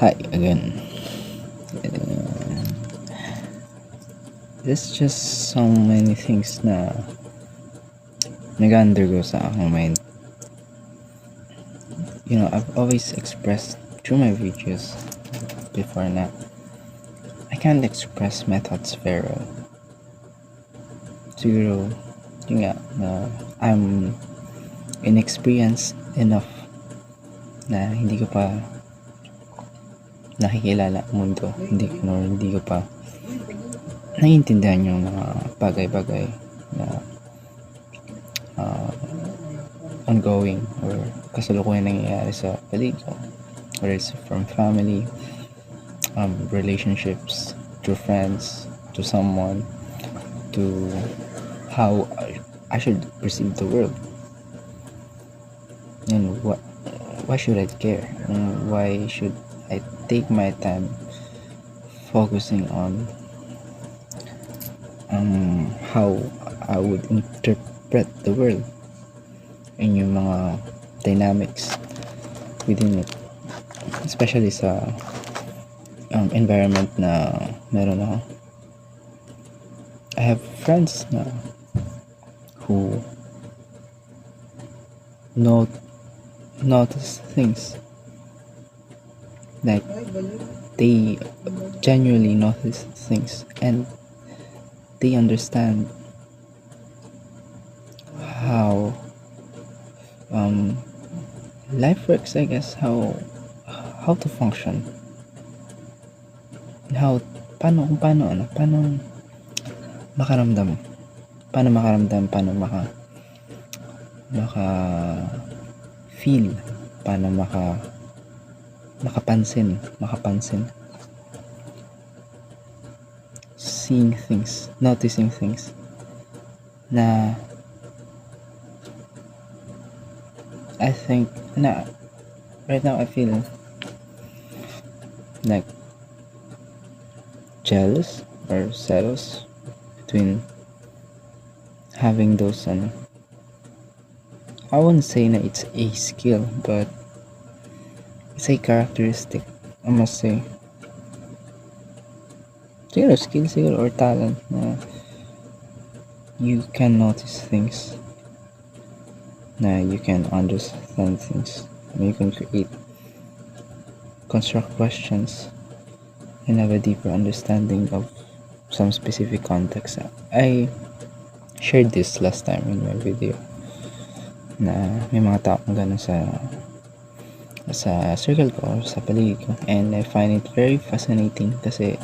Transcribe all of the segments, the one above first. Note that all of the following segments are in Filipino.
Hi again. Uh, there's just so many things na nag-undergo sa aking mind. I've always expressed through my videos before na I can't express my thoughts very well. Siguro, yun nga, na I'm inexperienced enough na hindi ko pa nakikilala ang mundo. Hindi ko pa naiintindihan yung mga bagay-bagay na ongoing or kasalukuyan nangyayari sa paligid ko, whether it's from family, relationships, to friends, to someone, to how I should perceive the world, and why should I care, and why should I take my time focusing on how I would interpret the world and yung mga dynamics within it, especially sa environment na meron ako. I have friends na who notice things, like they genuinely notice things and they understand how life works, I guess, how to function, and paano makaramdam, paano maka feel, paano makapansin, seeing things, noticing things na I think na right now I feel like jealous or jealous between having those, I wouldn't say na it's a skill, but it's a characteristic, I must say. Siguro skill or talent na you can notice things, na you can understand things, and you can construct questions and have a deeper understanding of some specific context. I shared this last time in my video na may mga taong gano'n sa circle ko or sa paligid ko, and I find it very fascinating kasi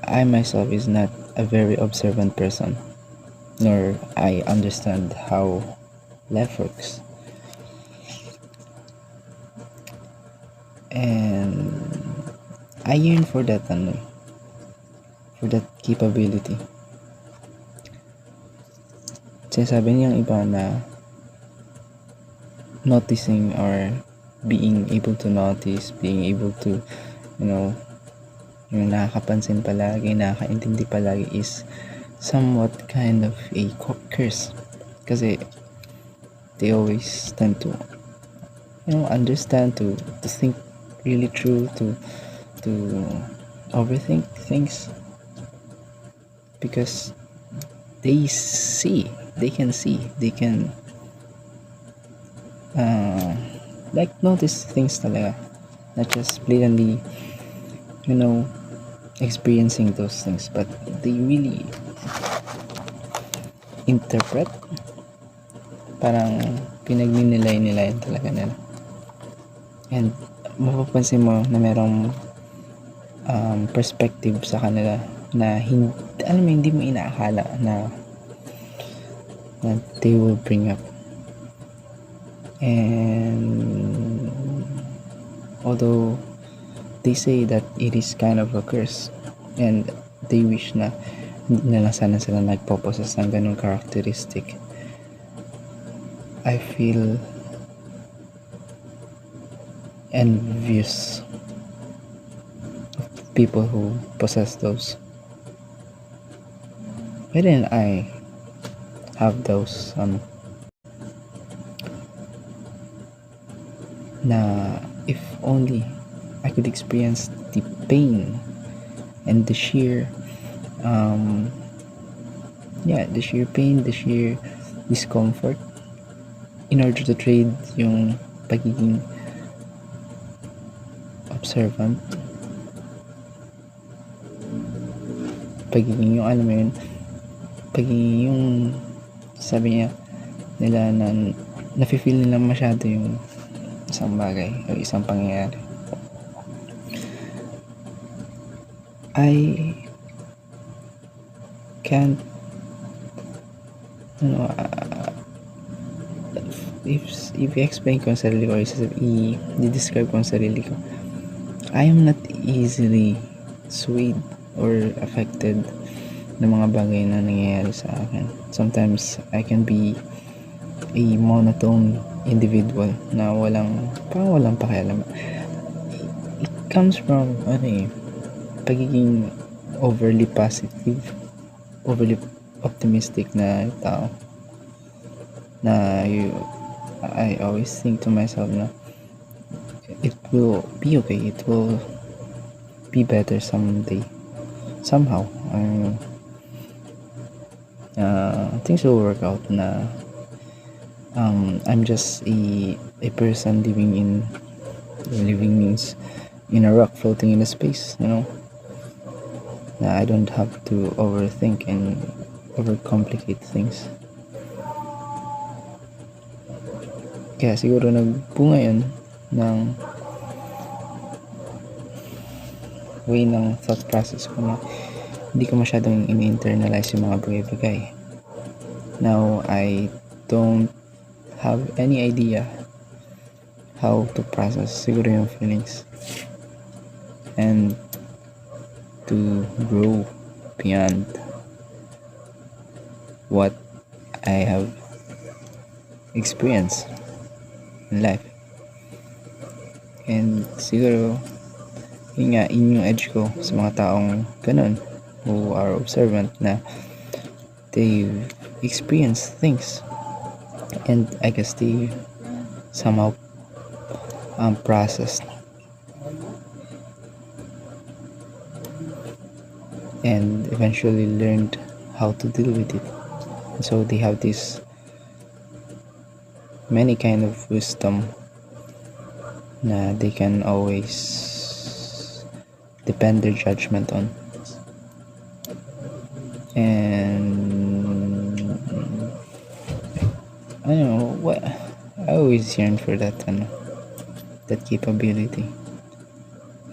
I myself is not a very observant person, nor I understand how life works, and I yearn for that capability. Sinasabi niyang iba na noticing or being able to notice, being able to, yung nakakapansin palagi, nakakaintindi palagi is somewhat kind of a curse, kasi they always tend to understand, to think really true, to overthink things, because they can like notice things talaga, not just blatantly experiencing those things, but they really interpret, parang pinagninilay-nilayan talaga nila, and mapapansin mo na merong perspective sa kanila na hindi mo inaakala na they will bring up. And although they say that it is kind of a curse, and they wish na hindi na lang sana sila nagpo-possess ng ganung characteristic, I feel envious of people who possess those. Why didn't I have those na if only I could experience the pain and the sheer the sheer pain, the sheer discomfort in order to trade yung pagiging observant, pagiging yung alam mo yun, pagiging yung sabi niya nila na nafe-feel nila masyado yung isang bagay o isang pangyayari. I can't if i-explain ko ang sarili ko or i-describe ko ang sarili ko, I am not easily swayed or affected ng mga bagay na nangyayari sa akin. Sometimes I can be a monotone individual na walang pakialam. It comes from pagiging overly positive, overly optimistic na tao, na I always think to myself na it will be okay, it will be better someday, somehow. Things will work out na I'm just a person living means in a rock floating in a space, na I don't have to overthink and overcomplicate things. Kaya siguro nagbunga yun ng way ng thought process ko na hindi ko masyadong in-internalize yung mga bagay-bagay. Now, I don't have any idea how to process siguro yung feelings and to grow beyond what I have experienced in life. And siguro yun yung edge ko sa mga taong ganun, who are observant, na they've experienced things and I guess they somehow processed and eventually learned how to deal with it. And so they have this many kind of wisdom na they can always depend their judgment on. And I don't know what I always yearn for that capability.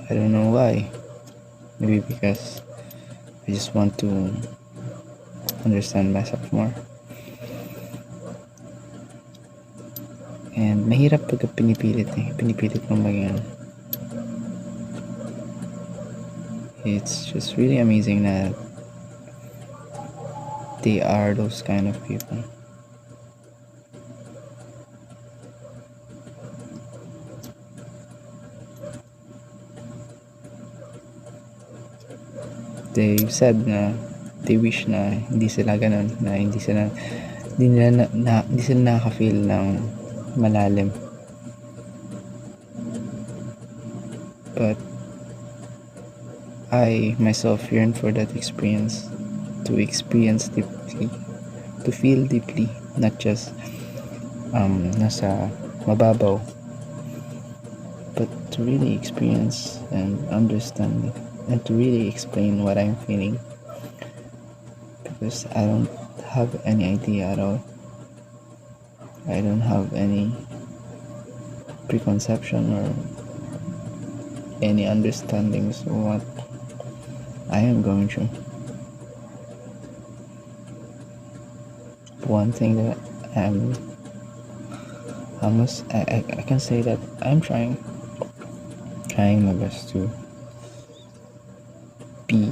I don't know why. Maybe because I just want to understand myself more. And mahirap pag pinipilit mong maging it's just really amazing that they are those kind of people. They said na they wish na hindi sila ganun, na hindi sila nakaka-feel ng malalim. But I myself yearn for that experience, to experience deeply, to feel deeply, not just nasa mababaw, but to really experience and understand and to really explain what I'm feeling, because I don't have any idea at all. I don't have any preconception or any understandings of what I am going through. One thing that I can say that I'm trying my best to be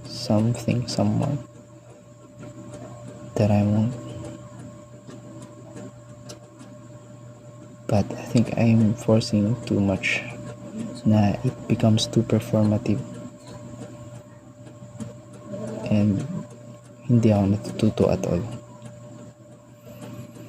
someone that I want. But I think I'm forcing too much, na it becomes too performative and hindi ako natututo at all.